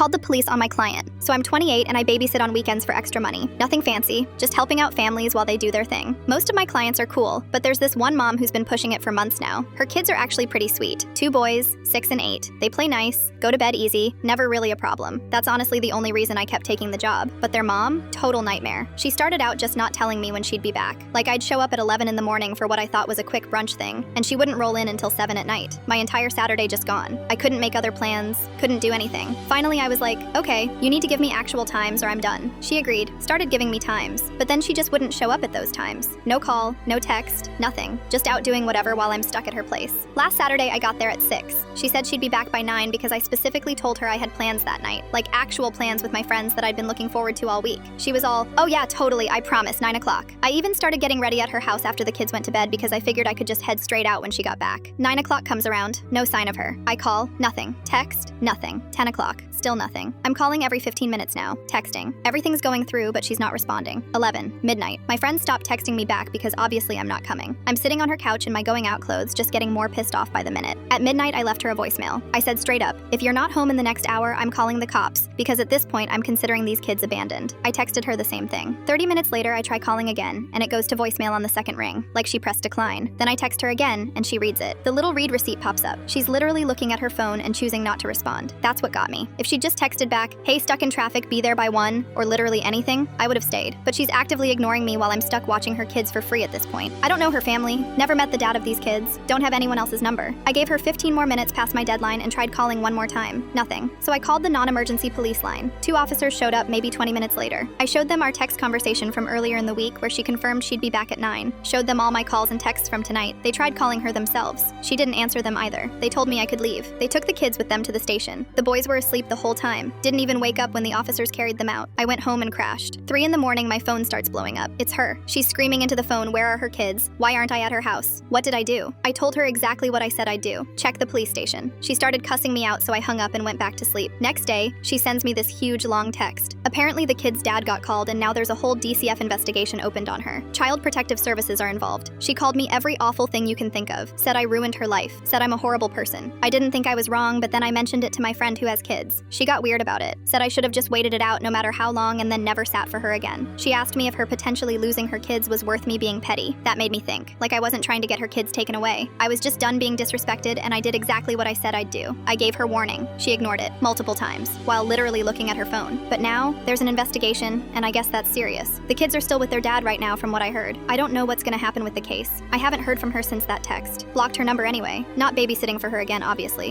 called the police on my client. So I'm 28 and I babysit on weekends for extra money. Nothing fancy, just helping out families while they do their thing. Most of my clients are cool, but there's this one mom who's been pushing it for months now. Her kids are actually pretty sweet. 2 boys, 6 and 8. They play nice, go to bed easy, never really a problem. That's honestly the only reason I kept taking the job. But their mom? Total nightmare. She started out just not telling me when she'd be back. Like I'd show up at 11 in the morning for what I thought was a quick brunch thing, and she wouldn't roll in until 7 at night. My entire Saturday just gone. I couldn't make other plans, couldn't do anything. Finally, I was like, okay, you need to give me actual times or I'm done. She agreed, started giving me times, but then she just wouldn't show up at those times. No call, no text, nothing. Just out doing whatever while I'm stuck at her place. Last Saturday, I got there at 6. She said she'd be back by 9 because I specifically told her I had plans that night, like actual plans with my friends that I'd been looking forward to all week. She was all, oh yeah, totally, I promise, 9 o'clock. I even started getting ready at her house after the kids went to bed because I figured I could just head straight out when she got back. 9 o'clock comes around, no sign of her. I call, nothing. Text, nothing. 10 o'clock, still nothing. I'm calling every 15 minutes now, texting. Everything's going through, but she's not responding. 11, midnight. My friend stopped texting me back because obviously I'm not coming. I'm sitting on her couch in my going out clothes, just getting more pissed off by the minute. At midnight, I left her a voicemail. I said straight up, if you're not home in the next hour, I'm calling the cops, because at this point, I'm considering these kids abandoned. I texted her the same thing. 30 minutes later, I try calling again, and it goes to voicemail on the second ring, like she pressed decline. Then I text her again, and she reads it. The little read receipt pops up. She's literally looking at her phone and choosing not to respond. That's what got me. If she just texted back, hey, stuck in traffic, be there by 1, or literally anything, I would have stayed. But she's actively ignoring me while I'm stuck watching her kids for free at this point. I don't know her family, never met the dad of these kids, don't have anyone else's number. I gave her 15 more minutes past my deadline and tried calling one more time. Nothing. So I called the non-emergency police line. 2 officers showed up maybe 20 minutes later. I showed them our text conversation from earlier in the week where she confirmed she'd be back at 9. Showed them all my calls and texts from tonight. They tried calling her themselves. She didn't answer them either. They told me I could leave. They took the kids with them to the station. The boys were asleep the whole time. Didn't even wake up when the officers carried them out. I went home and crashed. 3 in the morning, my phone starts blowing up. It's her. She's screaming into the phone, where are her kids? Why aren't I at her house? What did I do? I told her exactly what I said I'd do. Check the police station. She started cussing me out, so I hung up and went back to sleep. Next day, she sends me this huge long text. Apparently the kid's dad got called and now there's a whole DCF investigation opened on her. Child Protective Services are involved. She called me every awful thing you can think of. Said I ruined her life. Said I'm a horrible person. I didn't think I was wrong, but then I mentioned it to my friend who has kids. She got weird about it. Said I should have just waited it out no matter how long and then never sat for her again. She asked me if her potentially losing her kids was worth me being petty. That made me think. Like I wasn't trying to get her kids taken away. I was just done being disrespected and I did exactly what I said I'd do. I gave her warning. She ignored it multiple times while literally looking at her phone. But now there's an investigation and I guess that's serious. The kids are still with their dad right now from what I heard. I don't know what's gonna happen with the case. I haven't heard from her since that text. Blocked her number anyway. Not babysitting for her again, obviously.